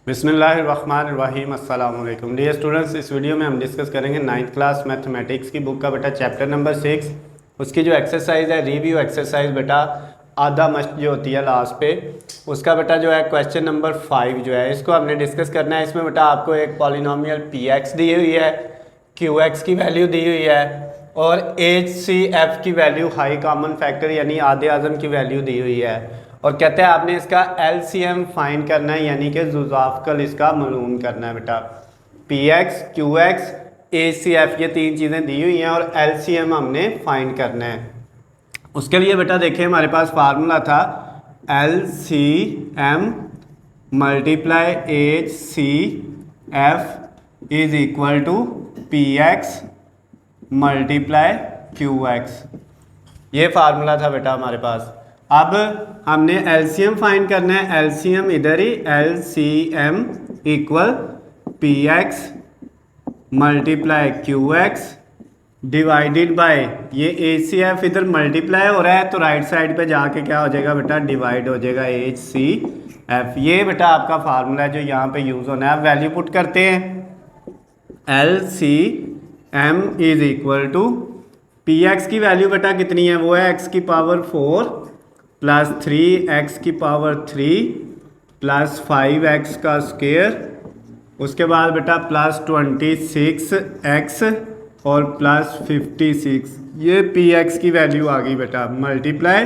बिस्मिल्लाहिर्रहमानिर्रहीम अस्सलाम वालेकुम डियर स्टूडेंट्स। इस वीडियो में हम डिस्कस करेंगे 9th क्लास मैथमेटिक्स की बुक का बेटा चैप्टर नंबर 6। उसकी जो एक्सरसाइज है रिव्यू एक्सरसाइज बेटा आधा मश्क जो होती है लास्ट पे उसका बेटा जो है क्वेश्चन नंबर 5 जो है इसको हमने डिस्कस करना है। इसमें बेटा आपको एक पॉलिनोमियल पी एक्स दी हुई है, क्यू एक्स की वैल्यू दी हुई है और एच सी एफ की वैल्यू हाई कॉमन फैक्टर यानी आधे आज़म की वैल्यू दी हुई है और कहते हैं आपने इसका एलसीएम फाइंड करना है यानी कि जुज़ाफ़कल इसका मालूम करना है बेटा। पी एक्स, क्यू एक्स, ए सी एफ ये तीन चीज़ें दी हुई हैं और एलसीएम हमने फाइंड करना है। उसके लिए बेटा देखिए हमारे पास फार्मूला था LCM multiply H C F is equal to P x multiply Q x. ये फार्मूला था बेटा हमारे पास। अब हमने एलसीएम फाइंड करना है। एलसीएम इधर ही LCM equal P x multiply Q X divided by ये ए सी एफ इधर मल्टीप्लाई हो रहा है तो राइट साइड पे जाके क्या हो जाएगा बेटा डिवाइड हो जाएगा एच सी एफ। ये बेटा आपका फार्मूला है जो यहाँ पे यूज़ होना है। अब वैल्यू पुट करते हैं। L C M is equal to P x की वैल्यू बेटा कितनी है, वो है एक्स की पावर 4 प्लस 3x की पावर 3 प्लस 5x का स्क्वायर, उसके बाद बेटा प्लस 26x और प्लस 56। ये px की वैल्यू आ गई बेटा मल्टीप्लाई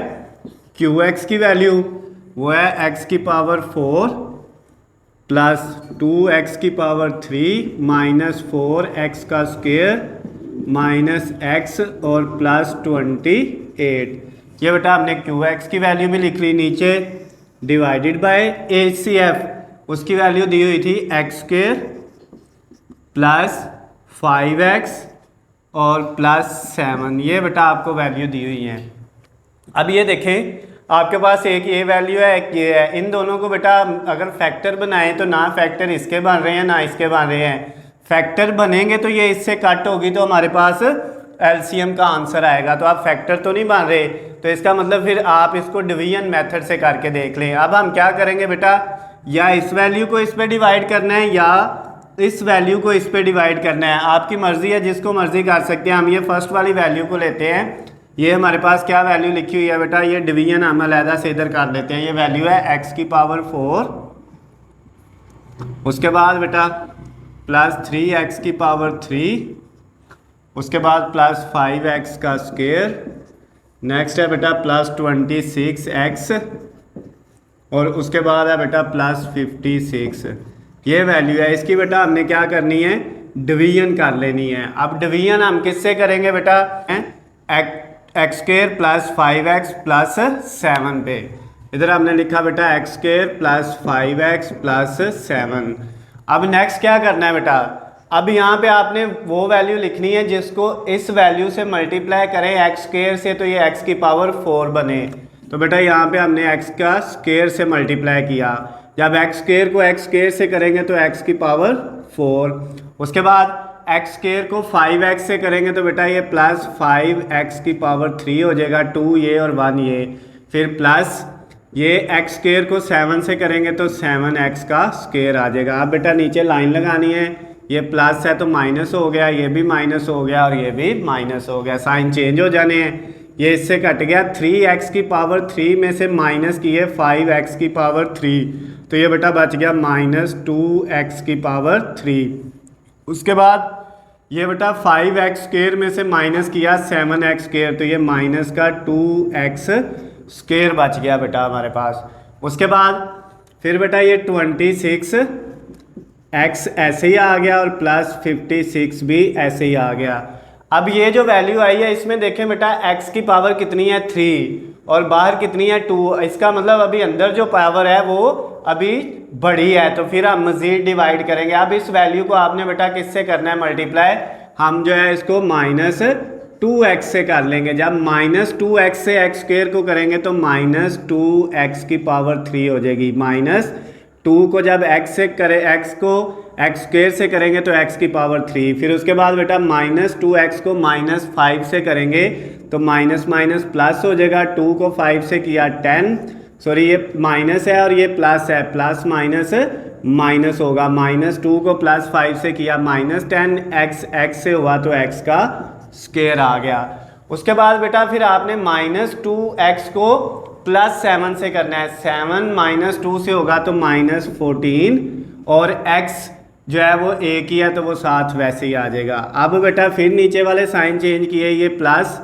qx की वैल्यू वो है x की पावर 4 प्लस 2x की पावर 3 माइनस 4x का स्क्वायर माइनस x और प्लस 28। ये बेटा हमने qx की वैल्यू भी लिख ली नीचे divided by H C F, उसकी वैल्यू दी हुई थी एक्स स्क्वायर प्लस 5x और प्लस 7। ये बेटा आपको वैल्यू दी हुई है। अब ये देखें आपके पास एक ये वैल्यू है एक ये है। इन दोनों को बेटा अगर फैक्टर बनाएं तो ना फैक्टर इसके बन रहे हैं ना इसके बन रहे हैं। फैक्टर बनेंगे तो ये इससे कट होगी तो हमारे पास एलसीएम का आंसर आएगा। तो आप फैक्टर तो नहीं बन रहे तो इसका मतलब फिर आप इसको डिवीजन मेथड से करके देख लें। अब हम क्या करेंगे बेटा, या इस वैल्यू को इस पे डिवाइड करना है या इस वैल्यू को इस पे डिवाइड करना है, आपकी मर्जी है, जिसको मर्जी कर सकते हैं। हम ये फर्स्ट वाली वैल्यू को लेते हैं। ये हमारे पास क्या वैल्यू लिखी हुई है बेटा, ये डिवीजन हम अलहदा से इधर कर लेते हैं। ये वैल्यू है एक्स की पावर 4, उसके बाद बेटा प्लस 3x की पावर 3, उसके बाद प्लस 5x का स्क्वायर, नेक्स्ट है बेटा प्लस 26x और उसके बाद है बेटा प्लस 56। ये वैल्यू है। इसकी बेटा हमने क्या करनी है, डिवीजन कर लेनी है। अब डिवीजन हम किससे करेंगे बेटा, x square plus 5x plus 7 पे। इधर हमने लिखा बेटा x square plus 5x plus 7। अब नेक्स्ट क्या करना है बेटा, अब यहाँ पे आपने वो वैल्यू लिखनी है जिसको इस वैल्यू से मल्टीप्लाई करें एक्स स्क्वायर से तो ये एक्स की पावर 4 बने। तो बेटा यहाँ पे हमने एक्स का स्क्वायर से मल्टीप्लाई किया। जब एक्स स्क्वायर को एक्स स्क्वायर से करेंगे तो एक्स की पावर 4, उसके बाद एक्स स्क्वायर को 5x से करेंगे तो बेटा ये प्लस 5x की पावर 3 हो जाएगा, 2 ये और 1 ये, फिर प्लस ये एक्स स्क्वायर को 7 से करेंगे तो 7x का स्क्वायर आ जाएगा। अब बेटा नीचे लाइन लगानी है, ये प्लस है तो माइनस हो गया, ये भी माइनस हो गया और ये भी माइनस हो गया, साइन चेंज हो जाने हैं। ये इससे कट गया, 3x की पावर 3 में से माइनस किए 5x की पावर 3 तो ये बेटा बच गया माइनस 2x की पावर 3। उसके बाद ये बेटा 5x स्क्वायर में से माइनस किया 7x स्क्वायर तो ये माइनस का 2x स्क्वायर बच गया बेटा हमारे पास। उसके बाद फिर बेटा ये 26x ऐसे ही आ गया और प्लस 56 भी ऐसे ही आ गया। अब ये जो वैल्यू आई है इसमें देखें बेटा x की पावर कितनी है 3 और बाहर कितनी है 2, इसका मतलब अभी अंदर जो पावर है वो अभी बड़ी है तो फिर हम मज़ीद डिवाइड करेंगे। अब इस वैल्यू को आपने बेटा किससे करना है मल्टीप्लाई, हम जो है इसको माइनस 2x से कर लेंगे। जब माइनस 2x से एक्स स्क्वायर को करेंगे तो माइनस 2x की पावर 3 हो जाएगी। माइनस 2 को जब x से करें, x को एक्स स्क्वायर से करेंगे तो x की पावर 3, फिर उसके बाद बेटा माइनस 2x को माइनस 5 से करेंगे तो माइनस माइनस प्लस हो जाएगा। 2 को 5 से किया 10, सॉरी ये माइनस है और ये प्लस है, प्लस माइनस माइनस होगा, -2 को +5 से किया -10, x से हुआ तो x का स्क्वायर आ गया। उसके बाद बेटा फिर आपने -2x को +7 से करना है, 7 -2 से होगा तो -14 और x जो है वो एक ही है तो वो साथ वैसे ही आ जाएगा। अब बेटा फिर नीचे वाले साइन चेंज किए, ये प्लस,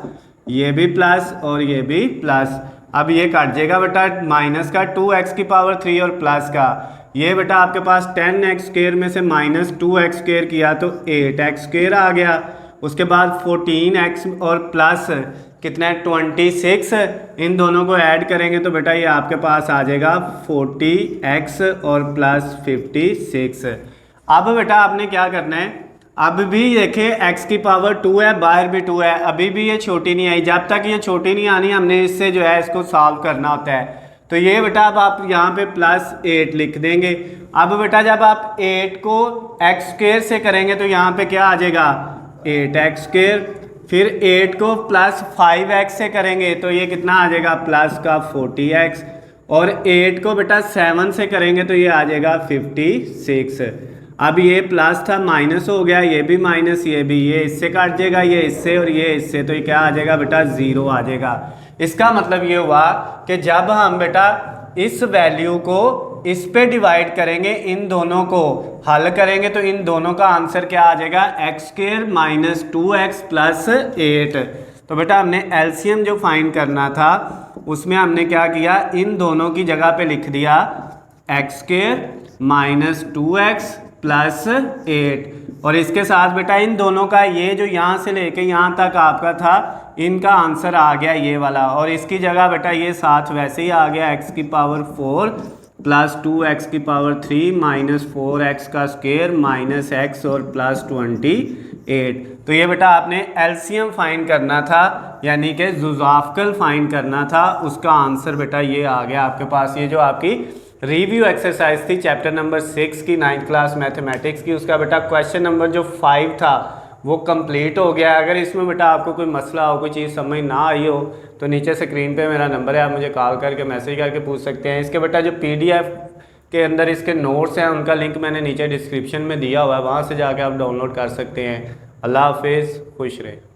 ये भी प्लस और ये भी प्लस। अब ये काट जाएगा बेटा माइनस का 2x³ और प्लस का, ये बेटा आपके पास 10x² में से -2x² किया तो 8x² आ गया। उसके बाद 14x और प्लस कितना है 26, इन दोनों को ऐड करेंगे तो बेटा ये आपके पास आ जाएगा 40x और प्लस 56। अब बेटा आपने क्या करना है, अब भी देखिए x² 2 है, बाहर भी 2 है, अभी भी ये छोटी नहीं आई, जब तक ये छोटी नहीं आनी हमने इससे जो है इसको सॉल्व करना होता है। तो ये बेटा अब आप यहाँ पे +8 लिख देंगे। अब बेटा जब आप 8 को x² से करेंगे तो यहाँ पे क्या आ जाएगा 8x², फिर 8 को +5x से करेंगे तो ये कितना आ जाएगा प्लस का 40x, और 8 को बेटा 7 से करेंगे तो ये आ जाएगा 56। अब ये प्लस था माइनस हो गया, ये भी माइनस, ये भी, ये इससे काट जाएगा, ये इससे और ये इससे, तो ये क्या आ जाएगा बेटा 0 आ जाएगा। इसका मतलब ये हुआ कि जब हम बेटा इस वैल्यू को इस पे डिवाइड करेंगे, इन दोनों को हल करेंगे तो इन दोनों का आंसर क्या आ जाएगा x² - 2x + 8। तो बेटा हमने एलसीएम जो फाइंड करना था उसमें हमने क्या किया, इन दोनों की जगह पे लिख दिया x² - 2x + 8, और इसके साथ बेटा इन दोनों का ये जो यहाँ से लेके यहाँ तक आपका था इनका आंसर आ गया ये वाला, और इसकी जगह बेटा ये साथ वैसे ही आ गया x⁴ + 2x⁴ - 4x² - x और +28। तो ये बेटा आपने एलसीएम फाइंड करना था, यानी कि जुज़ाफ़िकल फाइंड करना था, उसका आंसर बेटा ये आ गया आपके पास। ये जो आपकी रिव्यू एक्सरसाइज थी चैप्टर नंबर 6 की 9th क्लास मैथमेटिक्स की, उसका बेटा क्वेश्चन नंबर जो 5 था वो कंप्लीट हो गया। अगर इसमें बेटा आपको कोई मसला हो, कोई चीज़ समझ ना आई हो तो नीचे स्क्रीन पे मेरा नंबर है, आप मुझे कॉल करके मैसेज करके पूछ सकते हैं। इसके बेटा जो PDF के अंदर इसके नोट्स हैं उनका लिंक मैंने नीचे डिस्क्रिप्शन में दिया हुआ है, वहाँ से जाके आप डाउनलोड कर सकते हैं। अल्लाह हाफिज़, खुश रहें।